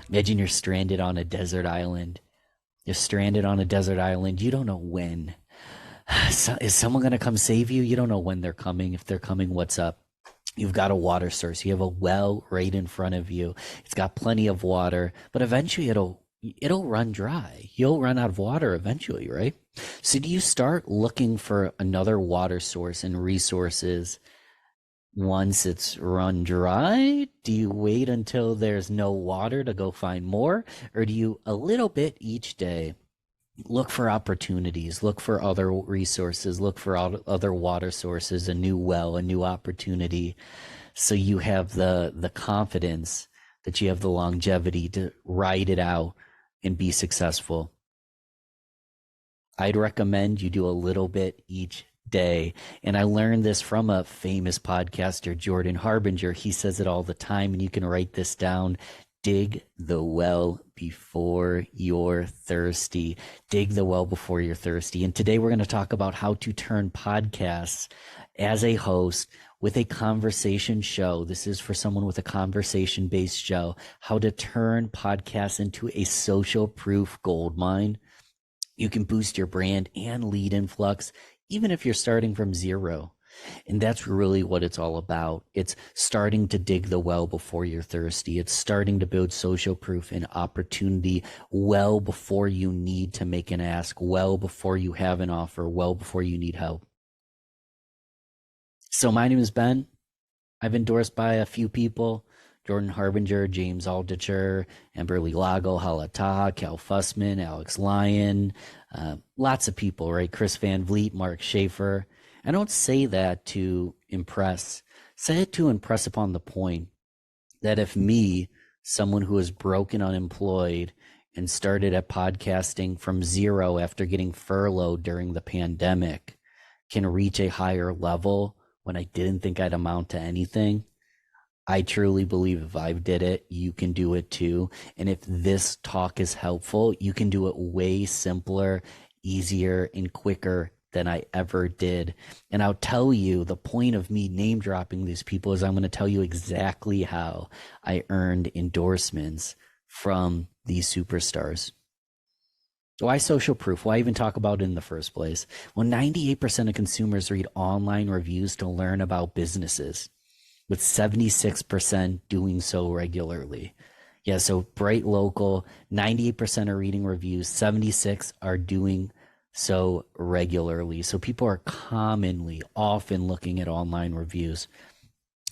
Imagine you're stranded on a desert island. You're stranded on a desert island. You don't know when. So, is someone going to come save you? You don't know when they're coming. If they're coming, what's up? You've got a water source. You have a well right in front of you. It's got plenty of water, but eventually it'll run dry. You'll run out of water eventually, right? So do you start looking for another water source and resources once it's run dry? Do you wait until there's no water to go find more? Or do you a little bit each day look for opportunities, look for other resources, look for other water sources, a new well, a new opportunity, so you have the confidence that you have the longevity to ride it out and be successful? I'd recommend you do a little bit each day. And I learned this from a famous podcaster, Jordan Harbinger. He says it all the time, and you can write this down. Dig the well before you're thirsty. Dig the well before you're thirsty. And today we're going to talk about how to turn podcasts as a host with a conversation show. This is for someone with a conversation-based show. How to turn podcasts into a social proof goldmine. You can boost your brand and lead influx, even if you're starting from zero. And that's really what it's all about. It's starting to dig the well before you're thirsty. It's starting to build social proof and opportunity well before you need to make an ask, well before you have an offer, well before you need help. So my name is Ben. I've endorsed by a few people: Jordan Harbinger, James Altucher, Amberly Lago, Hala Taha, Cal Fussman, Alex Lyon, lots of people, right? Chris Van Vliet, Mark Schaefer. I don't say that to impress. Say it to impress upon the point that if me, someone who is broke and unemployed and started at podcasting from zero after getting furloughed during the pandemic, can reach a higher level when I didn't think I'd amount to anything, I truly believe if I did it, you can do it too. And if this talk is helpful, you can do it way simpler, easier, and quicker than I ever did. And I'll tell you, the point of me name dropping these people is I'm going to tell you exactly how I earned endorsements from these superstars. Why social proof? Why even talk about it in the first place? Well, 98% of consumers read online reviews to learn about businesses, with 76% doing so regularly. Yeah, so Bright Local, 98% are reading reviews, 76 are doing so regularly. So people are often looking at online reviews.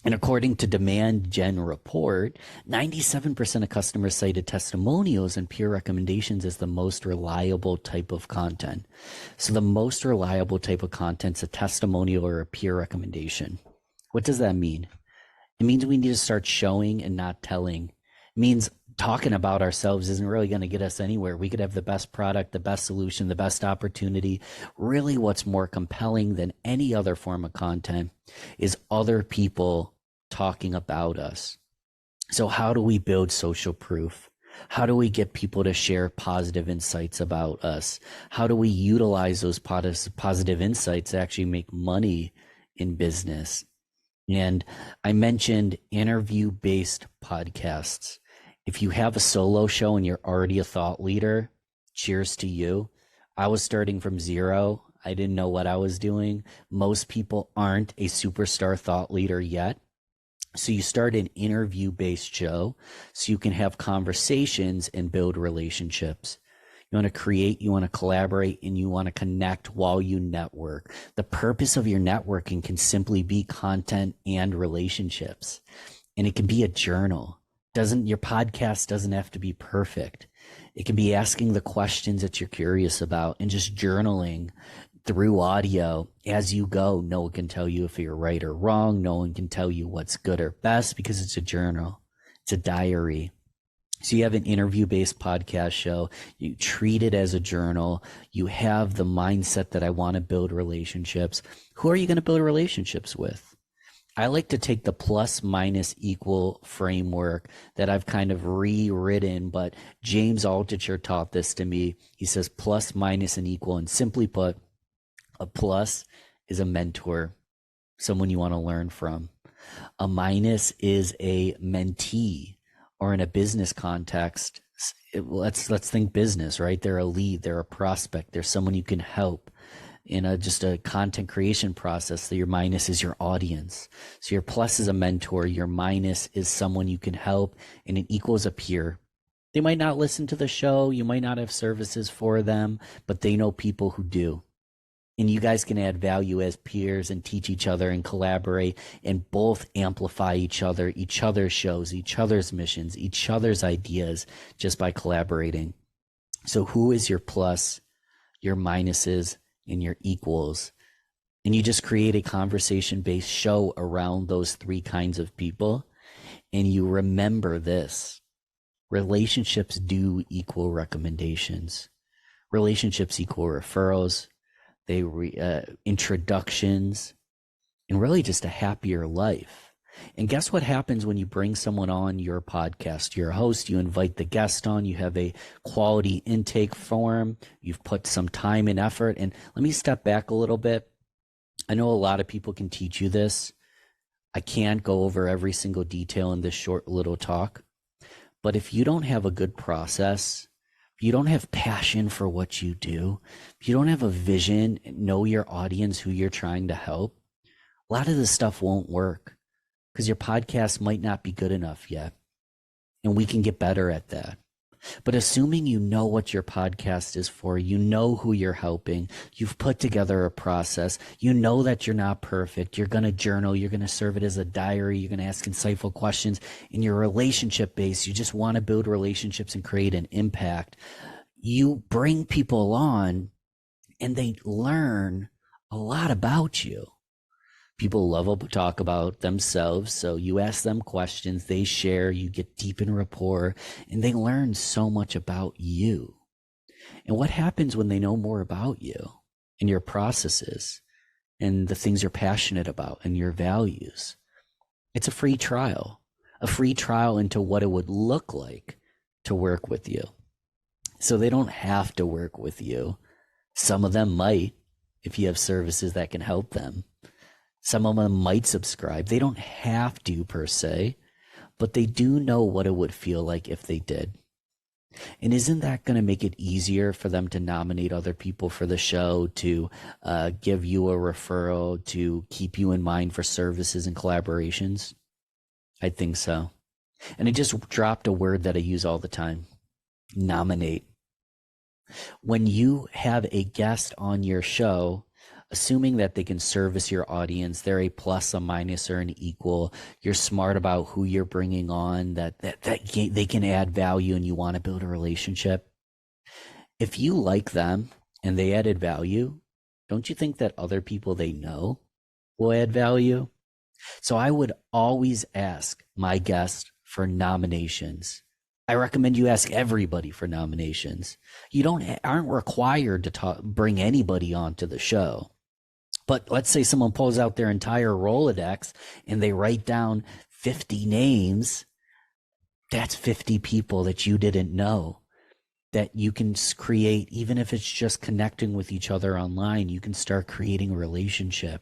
And according to Demand Gen Report, 97% of customers cited testimonials and peer recommendations as the most reliable type of content. So the most reliable type of content is a testimonial or a peer recommendation. What does that mean? It means we need to start showing and not telling. It means talking about ourselves isn't really going to get us anywhere. We could have the best product, the best solution, the best opportunity. Really, what's more compelling than any other form of content is other people talking about us. So how do we build social proof? How do we get people to share positive insights about us? How do we utilize those positive insights to actually make money in business? And I mentioned interview-based podcasts. If you have a solo show and you're already a thought leader, cheers to you. I was starting from zero. I didn't know what I was doing. Most people aren't a superstar thought leader yet. So you start an interview-based show so you can have conversations and build relationships. You want to create, you want to collaborate, and you want to connect while you network. The purpose of your networking can simply be content and relationships. And it can be a journal. Your podcast doesn't have to be perfect. It can be asking the questions that you're curious about and just journaling through audio as you go. No one can tell you if you're right or wrong. No one can tell you what's good or best because it's a journal. It's a diary. So you have an interview-based podcast show. You treat it as a journal. You have the mindset that I want to build relationships. Who are you going to build relationships with? I like to take the plus minus equal framework that I've kind of rewritten, but James Altucher taught this to me. He says plus, minus, and equal. And simply put, a plus is a mentor, someone you want to learn from. A minus is a mentee or in a business context, let's think business, right? They're a lead, they're a prospect, they're someone you can help in just a content creation process. So your minus is your audience. So your plus is a mentor, your minus is someone you can help, and an equal is a peer. They might not listen to the show, you might not have services for them, but they know people who do. And you guys can add value as peers and teach each other and collaborate and both amplify each other's shows, each other's missions, each other's ideas just by collaborating. So who is your plus, your minuses, and your equals? And you just create a conversation-based show around those three kinds of people. And you remember this: relationships do equal recommendations. Relationships equal referrals. They introductions, and really just a happier life. And guess what happens when you bring someone on your podcast? You're a host, you invite the guest on, you have a quality intake form, you've put some time and effort. And let me step back a little bit. I know a lot of people can teach you this. I can't go over every single detail in this short little talk. But if you don't have a good process, if you don't have passion for what you do, if you don't have a vision, know your audience, who you're trying to help, a lot of this stuff won't work because your podcast might not be good enough yet. And we can get better at that. But assuming you know what your podcast is for, you know who you're helping, you've put together a process, you know that you're not perfect, you're going to journal, you're going to serve it as a diary, you're going to ask insightful questions, in your relationship base, you just want to build relationships and create an impact. You bring people on and they learn a lot about you. People love to talk about themselves, so you ask them questions, they share, you get deep in rapport, and they learn so much about you. And what happens when they know more about you and your processes and the things you're passionate about and your values? It's a free trial into what it would look like to work with you. So they don't have to work with you. Some of them might, if you have services that can help them. Some of them might subscribe. They don't have to per se, but they do know what it would feel like if they did. And isn't that going to make it easier for them to nominate other people for the show, to give you a referral, to keep you in mind for services and collaborations? I think so. And I just dropped a word that I use all the time: nominate. When you have a guest on your show, assuming that they can service your audience, they're a plus, a minus, or an equal, you're smart about who you're bringing on, that they can add value and you want to build a relationship. If you like them and they added value, don't you think that other people they know will add value? So I would always ask my guests for nominations. I recommend you ask everybody for nominations. You aren't required to bring anybody onto the show. But let's say someone pulls out their entire Rolodex and they write down 50 names. That's 50 people that you didn't know that you can create. Even if it's just connecting with each other online, you can start creating a relationship.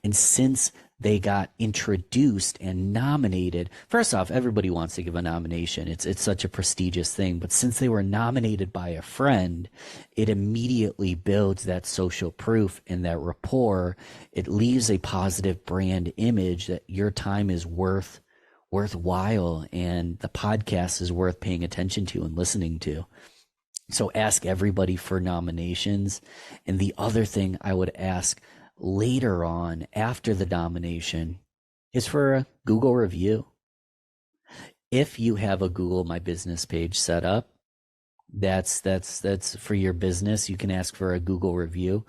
And since they got introduced and nominated, first off, everybody wants to give a nomination. It's such a prestigious thing. But since they were nominated by a friend, it immediately builds that social proof and that rapport. It leaves a positive brand image that your time is worthwhile, and the podcast is worth paying attention to and listening to. So ask everybody for nominations. And the other thing I would ask later on, after the nomination, is for a Google review. If you have a Google My Business page set up, that's for your business. You can ask for a Google review.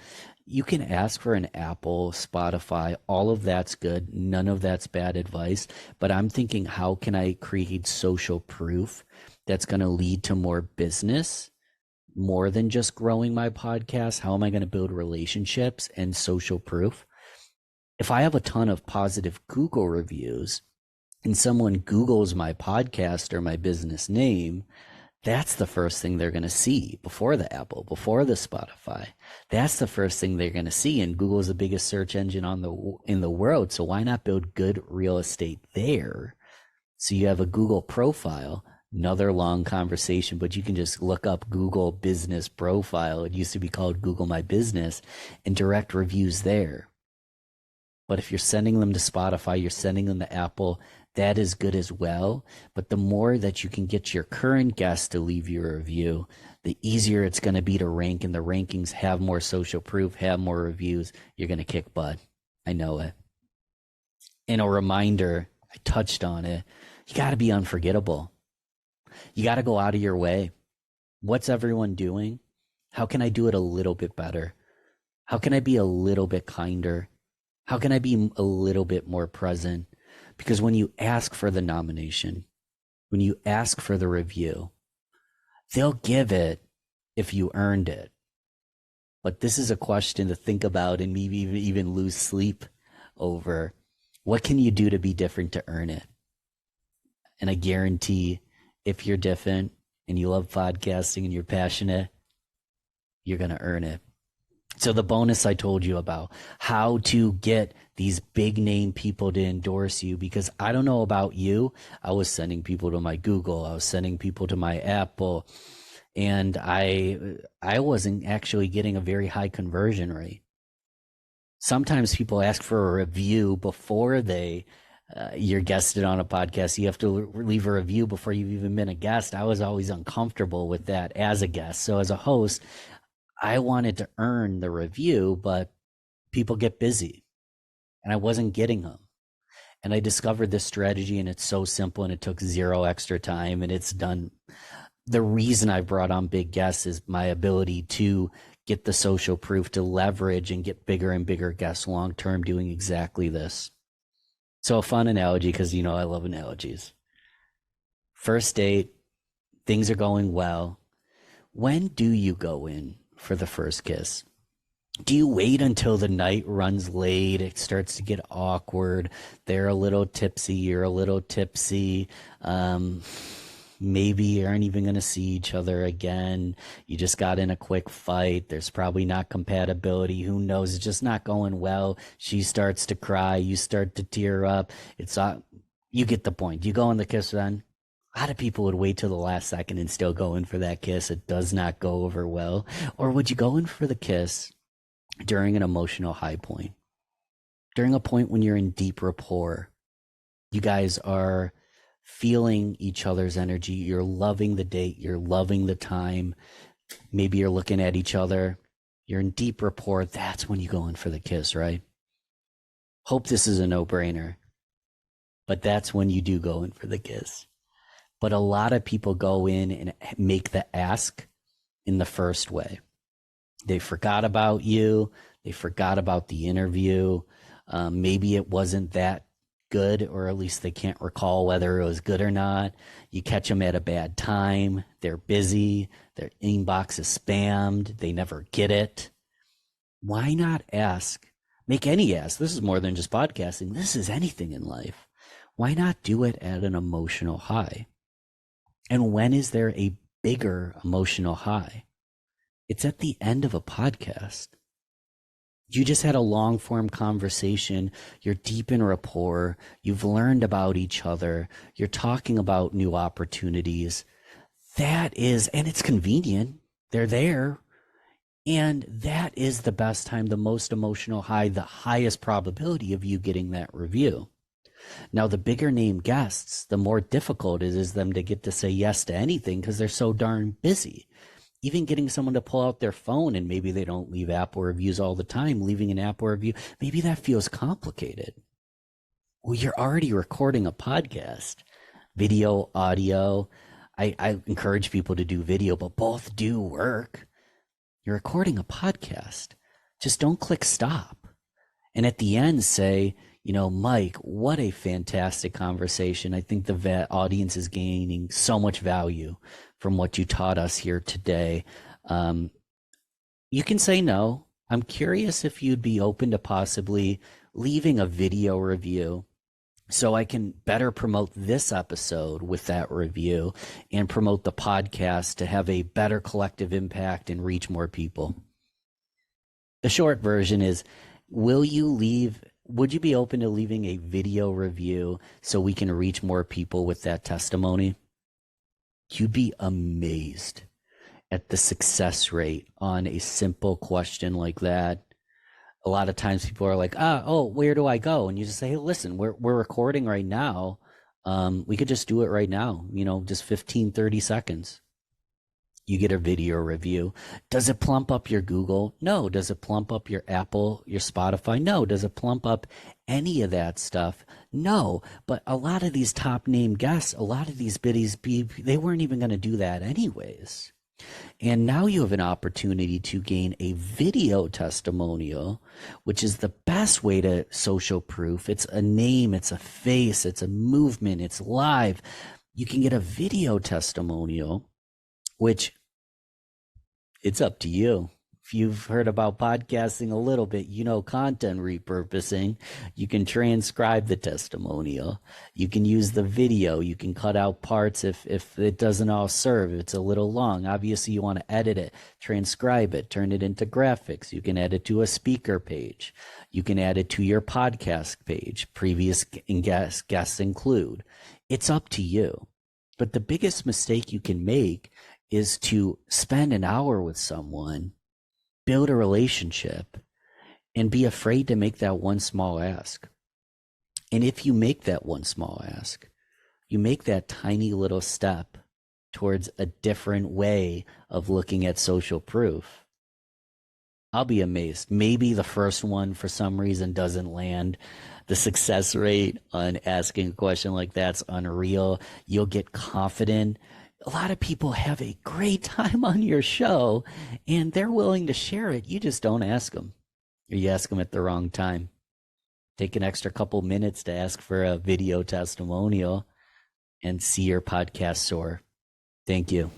You can ask for an Apple, Spotify, all of that's good. None of that's bad advice. But I'm thinking, how can I create social proof that's going to lead to more business? More than just growing my podcast, how am I going to build relationships and social proof? If I have a ton of positive Google reviews and someone Googles my podcast or my business name, that's the first thing they're going to see before the Apple, before the Spotify. That's the first thing they're going to see. And Google is the biggest search engine in the world. So why not build good real estate there So you have a Google profile, another long conversation, but you can just look up Google Business Profile. It used to be called Google My Business, and direct reviews there. But if you're sending them to Spotify, you're sending them to Apple, that is good as well. But the more that you can get your current guests to leave you a review, the easier it's going to be to rank, and the rankings have more social proof, have more reviews. You're going to kick butt. I know it. And a reminder, I touched on it, you got to be unforgettable. You got to go out of your way. What's everyone doing? How can I do it a little bit better? How can I be a little bit kinder? How can I be a little bit more present? Because when you ask for the nomination, when you ask for the review, they'll give it if you earned it. But this is a question to think about and maybe even lose sleep over. What can you do to be different to earn it? And I guarantee if you're different and you love podcasting and you're passionate, you're going to earn it. So the bonus I told you about, how to get these big name people to endorse you, because I don't know about you. I was sending people to my Google, I was sending people to my Apple, and I wasn't actually getting a very high conversion rate. Sometimes people ask for a review before you're guested on a podcast. You have to leave a review before you've even been a guest. I was always uncomfortable with that as a guest. So as a host, I wanted to earn the review, but people get busy and I wasn't getting them. And I discovered this strategy, and it's so simple, and it took zero extra time, and it's done. The reason I brought on big guests is my ability to get the social proof, to leverage and get bigger and bigger guests long-term doing exactly this. So a fun analogy, because you know I love analogies. First date, things are going well. When do you go in for the first kiss? Do you wait until the night runs late? It starts to get awkward. They're a little tipsy. You're a little tipsy. Maybe you aren't even going to see each other again. You just got in a quick fight. There's probably not compatibility. Who knows? It's just not going well. She starts to cry. You start to tear up. You get the point. You go in the kiss then? A lot of people would wait till the last second and still go in for that kiss. It does not go over well. Or would you go in for the kiss during an emotional high point? During a point when you're in deep rapport. You guys are feeling each other's energy. You're loving the date. You're loving the time. Maybe you're looking at each other. You're in deep rapport. That's when you go in for the kiss, right? Hope this is a no-brainer. But that's when you do go in for the kiss. But a lot of people go in and make the ask in the first way. They forgot about you. They forgot about the interview. Maybe it wasn't that good, or at least they can't recall whether it was good or not. You catch them at a bad time. They're busy. Their inbox is spammed. They never get it. Why not ask? Make any ask. This is more than just podcasting. This is anything in life. Why not do it at an emotional high? And when is there a bigger emotional high? It's at the end of a podcast. You just had a long form conversation. You're deep in rapport. You've learned about each other. You're talking about new opportunities. And it's convenient. They're there. And that is the best time, the most emotional high, the highest probability of you getting that review. Now, the bigger name guests, the more difficult it is them to get to say yes to anything because they're so darn busy. Even getting someone to pull out their phone, and maybe they don't leave Apple reviews all the time, leaving an Apple review, maybe that feels complicated. Well, you're already recording a podcast, video, audio. I encourage people to do video, but both do work. You're recording a podcast. Just don't click stop. And at the end say, Mike, what a fantastic conversation. I think the audience is gaining so much value from what you taught us here today. You can say no. I'm curious if you'd be open to possibly leaving a video review so I can better promote this episode with that review and promote the podcast to have a better collective impact and reach more people. The short version is, will you leave would you be open to leaving a video review so we can reach more people with that testimony? You'd be amazed at the success rate on a simple question like that. A lot of times people are like, where do I go? And you just say, hey, listen, we're recording right now. We could just do it right now, just 15, 30 seconds. You get a video review. Does it plump up your Google? No. Does it plump up your Apple, your Spotify? No. Does it plump up any of that stuff? No. But a lot of these top name guests, a lot of these biddies, they weren't even going to do that anyways. And now you have an opportunity to gain a video testimonial, which is the best way to social proof. It's a name, it's a face, it's a movement, it's live. You can get a video testimonial, which it's up to you. If you've heard about podcasting a little bit, content repurposing. You can transcribe the testimonial. You can use the video. You can cut out parts if it doesn't all serve. If it's a little long, obviously you want to edit it, transcribe it, turn it into graphics. You can add it to a speaker page. You can add it to your podcast page. Previous guests include. It's up to you. But the biggest mistake you can make is to spend an hour with someone, build a relationship, and be afraid to make that one small ask. And if you make that one small ask, you make that tiny little step towards a different way of looking at social proof, I'll be amazed. Maybe the first one for some reason doesn't land. The success rate on asking a question like that's unreal. You'll get confident. A lot of people have a great time on your show and they're willing to share it. You just don't ask them, or you ask them at the wrong time. Take an extra couple minutes to ask for a video testimonial and see your podcast soar. Thank you.